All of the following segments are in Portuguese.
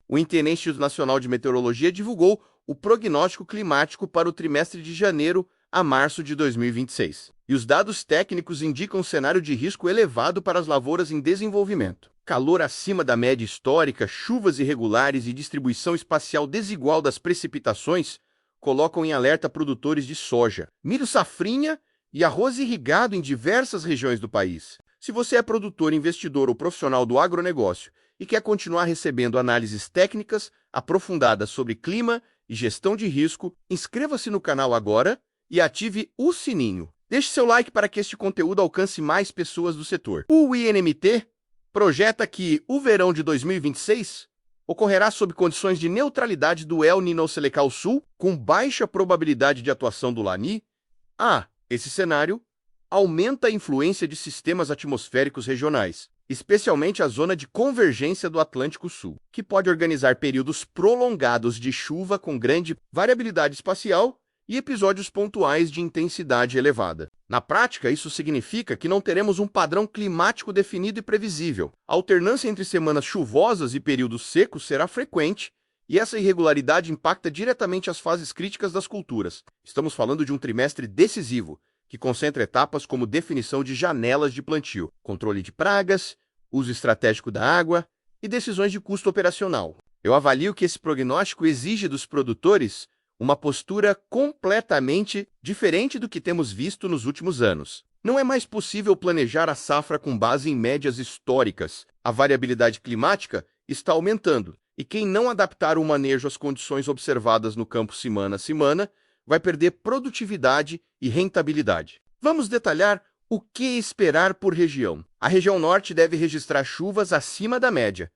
O Intendente Nacional de Meteorologia divulgou o prognóstico climático para o trimestre de janeiro a março de 2026. E os dados técnicos indicam um cenário de risco elevado para as lavouras em desenvolvimento. Calor acima da média histórica, chuvas irregulares e distribuição espacial desigual das precipitações colocam em alerta produtores de soja, milho safrinha e arroz irrigado em diversas regiões do país. Se você é produtor, investidor ou profissional do agronegócio e quer continuar recebendo análises técnicas aprofundadas sobre clima e gestão de risco, inscreva-se no canal agora e ative o sininho. Deixe seu like para que este conteúdo alcance mais pessoas do setor. O INMT projeta que o verão de 2026 ocorrerá sob condições de neutralidade do El Niño Celecal Sul, com baixa probabilidade de atuação do Lani. Esse cenário aumenta a influência de sistemas atmosféricos regionais, especialmente a zona de convergência do Atlântico Sul, que pode organizar períodos prolongados de chuva com grande variabilidade espacial e episódios pontuais de intensidade elevada. Na prática, isso significa que não teremos um padrão climático definido e previsível. A alternância entre semanas chuvosas e períodos secos será frequente, e essa irregularidade impacta diretamente as fases críticas das culturas. Estamos falando de um trimestre decisivo, que concentra etapas como definição de janelas de plantio, controle de pragas, uso estratégico da água e decisões de custo operacional. Eu avalio que esse prognóstico exige dos produtores uma postura completamente diferente do que temos visto nos últimos anos. Não é mais possível planejar a safra com base em médias históricas. A variabilidade climática está aumentando, e quem não adaptar o manejo às condições observadas no campo semana a semana vai perder produtividade e rentabilidade. Vamos detalhar o que esperar por região. A região norte deve registrar chuvas acima da média,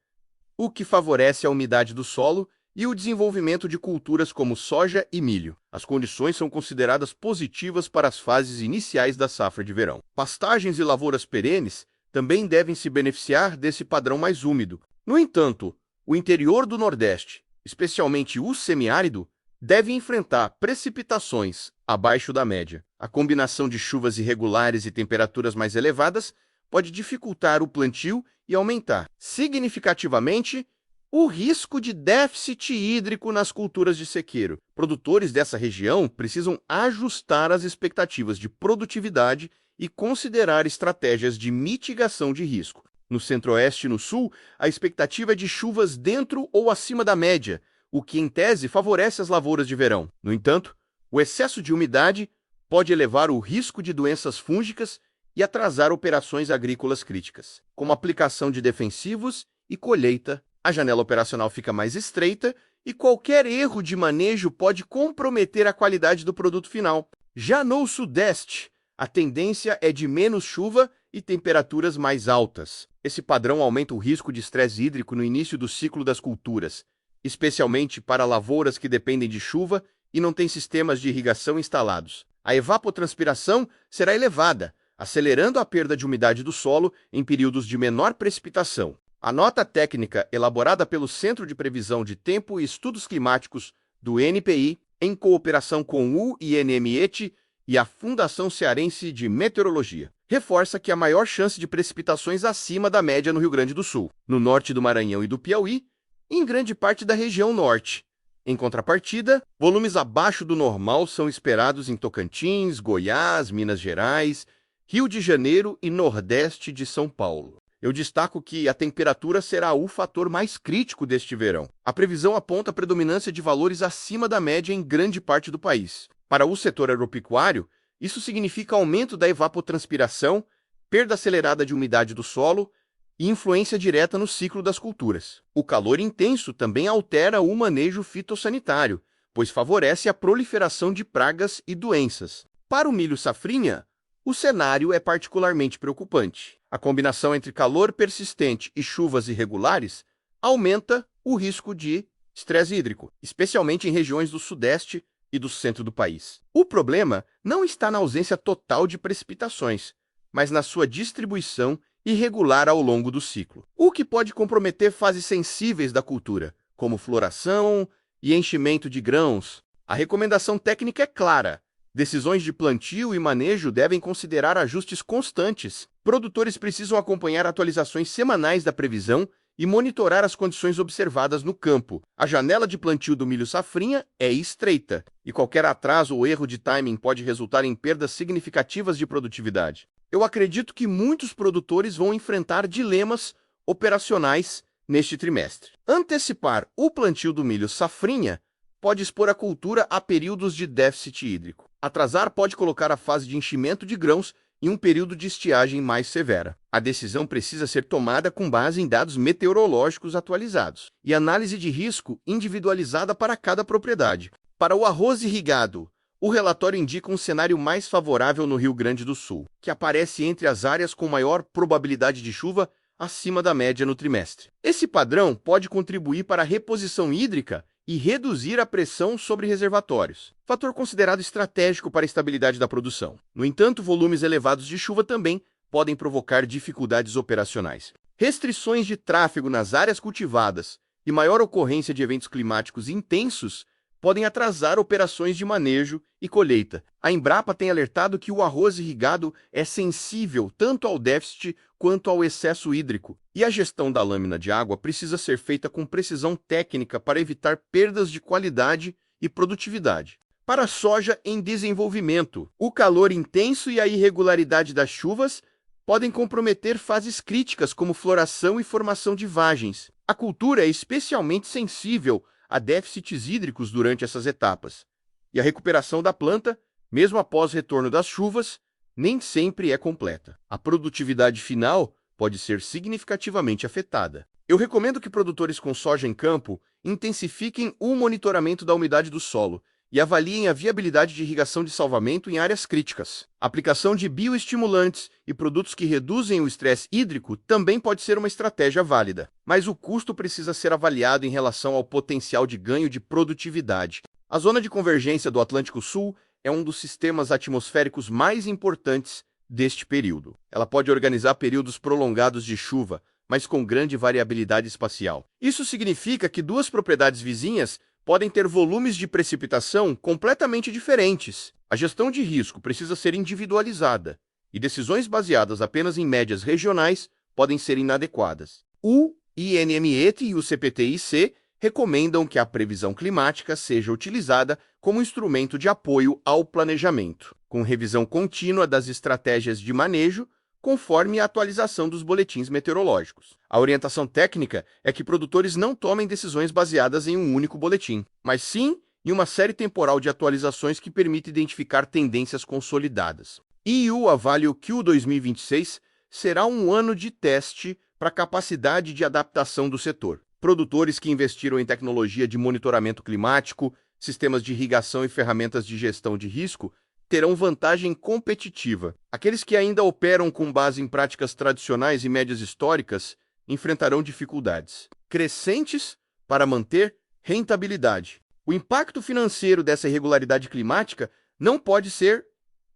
o que favorece a umidade do solo e o desenvolvimento de culturas como soja e milho. As condições são consideradas positivas para as fases iniciais da safra de verão. Pastagens e lavouras perenes também devem se beneficiar desse padrão mais úmido. No entanto, o interior do Nordeste, especialmente o semiárido, deve enfrentar precipitações abaixo da média. A combinação de chuvas irregulares e temperaturas mais elevadas pode dificultar o plantio e aumentar significativamente o risco de déficit hídrico nas culturas de sequeiro. Produtores dessa região precisam ajustar as expectativas de produtividade e considerar estratégias de mitigação de risco. No centro-oeste e no sul, a expectativa é de chuvas dentro ou acima da média, o que, em tese, favorece as lavouras de verão. No entanto, o excesso de umidade pode elevar o risco de doenças fúngicas e atrasar operações agrícolas críticas, como aplicação de defensivos e colheita. A janela operacional fica mais estreita e qualquer erro de manejo pode comprometer a qualidade do produto final. Já no sudeste, a tendência é de menos chuva e temperaturas mais altas. Esse padrão aumenta o risco de estresse hídrico no início do ciclo das culturas, especialmente para lavouras que dependem de chuva e não têm sistemas de irrigação instalados. A evapotranspiração será elevada, acelerando a perda de umidade do solo em períodos de menor precipitação. A nota técnica elaborada pelo Centro de Previsão de Tempo e Estudos Climáticos do NPI, em cooperação com o INMET e a Fundação Cearense de Meteorologia, reforça que há maior chance de precipitações acima da média no Rio Grande do Sul, no norte do Maranhão e do Piauí, e em grande parte da região norte. Em contrapartida, volumes abaixo do normal são esperados em Tocantins, Goiás, Minas Gerais, Rio de Janeiro e Nordeste de São Paulo. Eu destaco que a temperatura será o fator mais crítico deste verão. A previsão aponta a predominância de valores acima da média em grande parte do país. Para o setor agropecuário, isso significa aumento da evapotranspiração, perda acelerada de umidade do solo e influência direta no ciclo das culturas. O calor intenso também altera o manejo fitossanitário, pois favorece a proliferação de pragas e doenças. Para o milho safrinha, o cenário é particularmente preocupante. A combinação entre calor persistente e chuvas irregulares aumenta o risco de estresse hídrico, especialmente em regiões do sudeste e do centro do país. O problema não está na ausência total de precipitações, mas na sua distribuição irregular ao longo do ciclo, o que pode comprometer fases sensíveis da cultura, como floração e enchimento de grãos. A recomendação técnica é clara. Decisões de plantio e manejo devem considerar ajustes constantes. Produtores precisam acompanhar atualizações semanais da previsão e monitorar as condições observadas no campo. A janela de plantio do milho safrinha é estreita, e qualquer atraso ou erro de timing pode resultar em perdas significativas de produtividade. Eu acredito que muitos produtores vão enfrentar dilemas operacionais neste trimestre. Antecipar o plantio do milho safrinha pode expor a cultura a períodos de déficit hídrico. Atrasar pode colocar a fase de enchimento de grãos em um período de estiagem mais severa. A decisão precisa ser tomada com base em dados meteorológicos atualizados e análise de risco individualizada para cada propriedade. Para o arroz irrigado, o relatório indica um cenário mais favorável no Rio Grande do Sul, que aparece entre as áreas com maior probabilidade de chuva acima da média no trimestre. Esse padrão pode contribuir para a reposição hídrica e reduzir a pressão sobre reservatórios, fator considerado estratégico para a estabilidade da produção. No entanto, volumes elevados de chuva também podem provocar dificuldades operacionais. Restrições de tráfego nas áreas cultivadas e maior ocorrência de eventos climáticos intensos podem atrasar operações de manejo e colheita. A Embrapa tem alertado que o arroz irrigado é sensível tanto ao déficit quanto ao excesso hídrico, e a gestão da lâmina de água precisa ser feita com precisão técnica para evitar perdas de qualidade e produtividade. Para a soja em desenvolvimento, o calor intenso e a irregularidade das chuvas podem comprometer fases críticas como floração e formação de vagens. A cultura é especialmente sensível a déficits hídricos durante essas etapas, e a recuperação da planta, mesmo após retorno das chuvas, nem sempre é completa. A produtividade final pode ser significativamente afetada. Eu recomendo que produtores com soja em campo intensifiquem o monitoramento da umidade do solo e avaliem a viabilidade de irrigação de salvamento em áreas críticas. A aplicação de bioestimulantes e produtos que reduzem o estresse hídrico também pode ser uma estratégia válida, mas o custo precisa ser avaliado em relação ao potencial de ganho de produtividade. A zona de convergência do Atlântico Sul é um dos sistemas atmosféricos mais importantes deste período. Ela pode organizar períodos prolongados de chuva, mas com grande variabilidade espacial. Isso significa que duas propriedades vizinhas podem ter volumes de precipitação completamente diferentes. A gestão de risco precisa ser individualizada, e decisões baseadas apenas em médias regionais podem ser inadequadas. O INMET e o CPTIC recomendam que a previsão climática seja utilizada como instrumento de apoio ao planejamento, com revisão contínua das estratégias de manejo, conforme a atualização dos boletins meteorológicos. A orientação técnica é que produtores não tomem decisões baseadas em um único boletim, mas sim em uma série temporal de atualizações que permite identificar tendências consolidadas. E o Avalio Q 2026 será um ano de teste para a capacidade de adaptação do setor. Produtores que investiram em tecnologia de monitoramento climático, sistemas de irrigação e ferramentas de gestão de risco terão vantagem competitiva. Aqueles que ainda operam com base em práticas tradicionais e médias históricas enfrentarão dificuldades crescentes para manter rentabilidade. O impacto financeiro dessa irregularidade climática não pode ser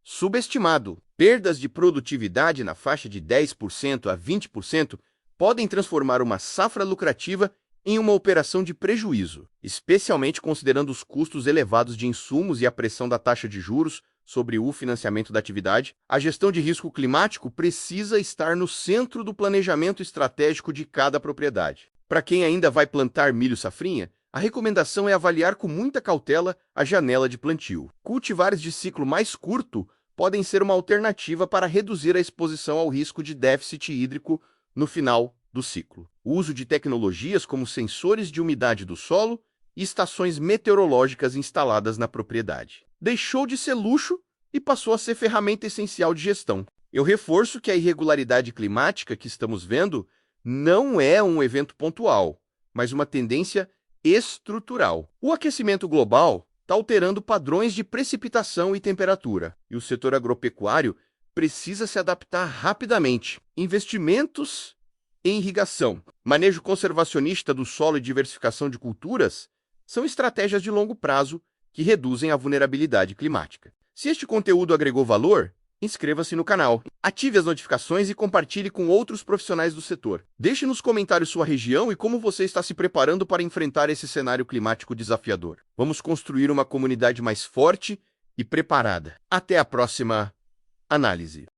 subestimado. Perdas de produtividade na faixa de 10% a 20% podem transformar uma safra lucrativa em uma operação de prejuízo, especialmente considerando os custos elevados de insumos e a pressão da taxa de juros sobre o financiamento da atividade. A gestão de risco climático precisa estar no centro do planejamento estratégico de cada propriedade. Para quem ainda vai plantar milho safrinha, a recomendação é avaliar com muita cautela a janela de plantio. Cultivares de ciclo mais curto podem ser uma alternativa para reduzir a exposição ao risco de déficit hídrico no final do ciclo. O uso de tecnologias como sensores de umidade do solo e estações meteorológicas instaladas na propriedade deixou de ser luxo e passou a ser ferramenta essencial de gestão. Eu reforço que a irregularidade climática que estamos vendo não é um evento pontual, mas uma tendência estrutural. O aquecimento global está alterando padrões de precipitação e temperatura, e o setor agropecuário precisa se adaptar rapidamente. Investimentos em irrigação, manejo conservacionista do solo e diversificação de culturas são estratégias de longo prazo que reduzem a vulnerabilidade climática. Se este conteúdo agregou valor, inscreva-se no canal, ative as notificações e compartilhe com outros profissionais do setor. Deixe nos comentários sua região e como você está se preparando para enfrentar esse cenário climático desafiador. Vamos construir uma comunidade mais forte e preparada. Até a próxima análise.